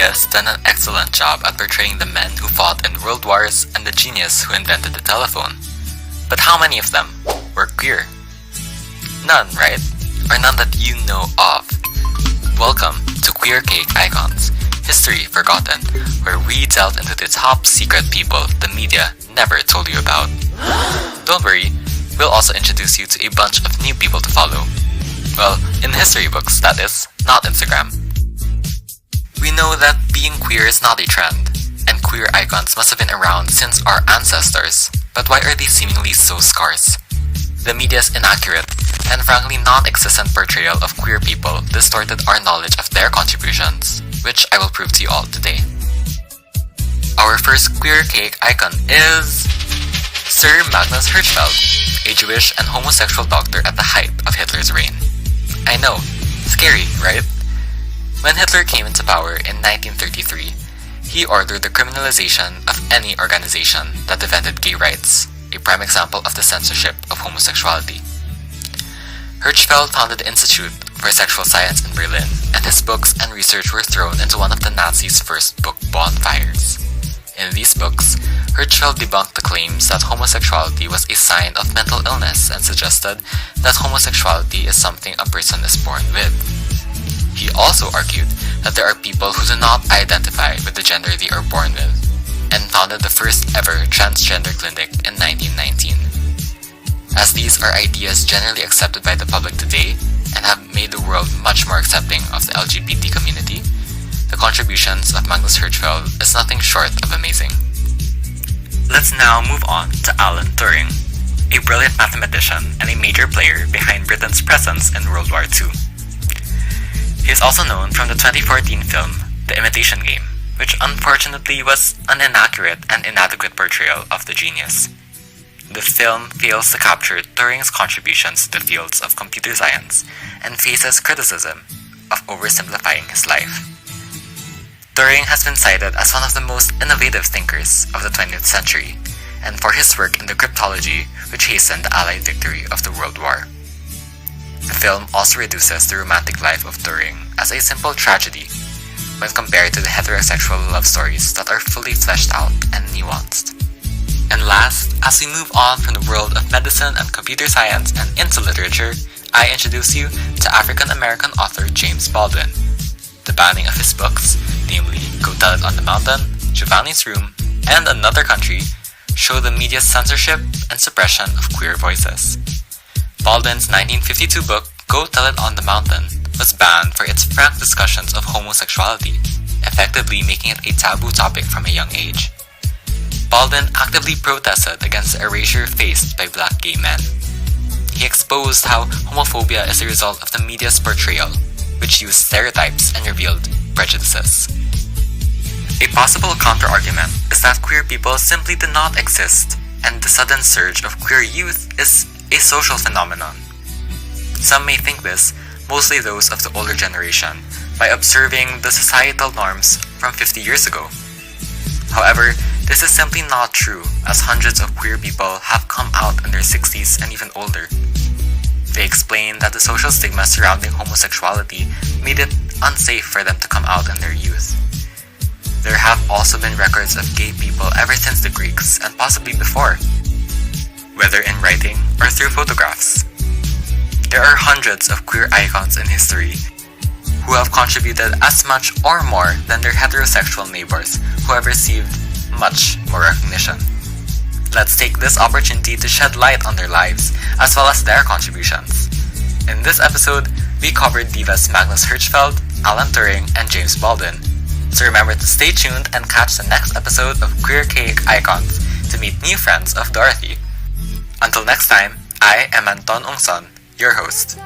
has done an excellent job at portraying the men who fought in world wars and the genius who invented the telephone. But how many of them were queer? None, right? Or none that you know of. Welcome to Queerchaic Icons, History Forgotten, where we delve into the top secret people the media never told you about. Don't worry, we'll also introduce you to a bunch of new people to follow. Well, in history books, that is, not Instagram. We know that being queer is not a trend, and queer icons must have been around since our ancestors, but why are they seemingly so scarce? The media's inaccurate and frankly non-existent portrayal of queer people distorted our knowledge of their contributions, which I will prove to you all today. Our first Queerchaic icon is Sir Magnus Hirschfeld, a Jewish and homosexual doctor at the height of Hitler's reign. I know, scary, right? When Hitler came into power in 1933, he ordered the criminalization of any organization that defended gay rights, a prime example of the censorship of homosexuality. Hirschfeld founded the Institute for Sexual Science in Berlin, and his books and research were thrown into one of the Nazis' first book bonfires. In these books, Hirschfeld debunked the claims that homosexuality was a sign of mental illness and suggested that homosexuality is something a person is born with. He also argued that there are people who do not identify with the gender they are born with, and founded the first ever transgender clinic in 1919. As these are ideas generally accepted by the public today and have made the world much more accepting of the LGBT community, the contributions of Magnus Hirschfeld is nothing short of amazing. Let's now move on to Alan Turing, a brilliant mathematician and a major player behind Britain's presence in World War II. He is also known from the 2014 film The Imitation Game, which unfortunately was an inaccurate and inadequate portrayal of the genius. The film fails to capture Turing's contributions to the fields of computer science and faces criticism of oversimplifying his life. Turing has been cited as one of the most innovative thinkers of the 20th century, and for his work in the cryptology which hastened the Allied victory of the World War. The film also reduces the romantic life of Turing as a simple tragedy when compared to the heterosexual love stories that are fully fleshed out and nuanced. And last, as we move on from the world of medicine and computer science and into literature, I introduce you to African-American author James Baldwin. The banning of his books, namely Go Tell It on the Mountain, Giovanni's Room, and Another Country, show the media's censorship and suppression of queer voices. Baldwin's 1952 book, Go Tell It on the Mountain, was banned for its frank discussions of homosexuality, effectively making it a taboo topic from a young age. Baldwin actively protested against the erasure faced by black gay men. He exposed how homophobia is a result of the media's portrayal, which used stereotypes and revealed prejudices. A possible counter-argument is that queer people simply do not exist, and the sudden surge of queer youth is a social phenomenon. Some may think this, mostly those of the older generation, by observing the societal norms from 50 years ago. However, this is simply not true, as hundreds of queer people have come out in their 60s and even older. They explain that the social stigma surrounding homosexuality made it unsafe for them to come out in their youth. There have also been records of gay people ever since the Greeks and possibly before, whether in writing or through photographs. There are hundreds of queer icons in history who have contributed as much or more than their heterosexual neighbors who have received much more recognition. Let's take this opportunity to shed light on their lives as well as their contributions. In this episode, we covered divas Magnus Hirschfeld, Alan Turing, and James Baldwin. So remember to stay tuned and catch the next episode of Queerchaic Icons to meet new friends of Dorothy. Until next time, I am Anton Ungson, your host.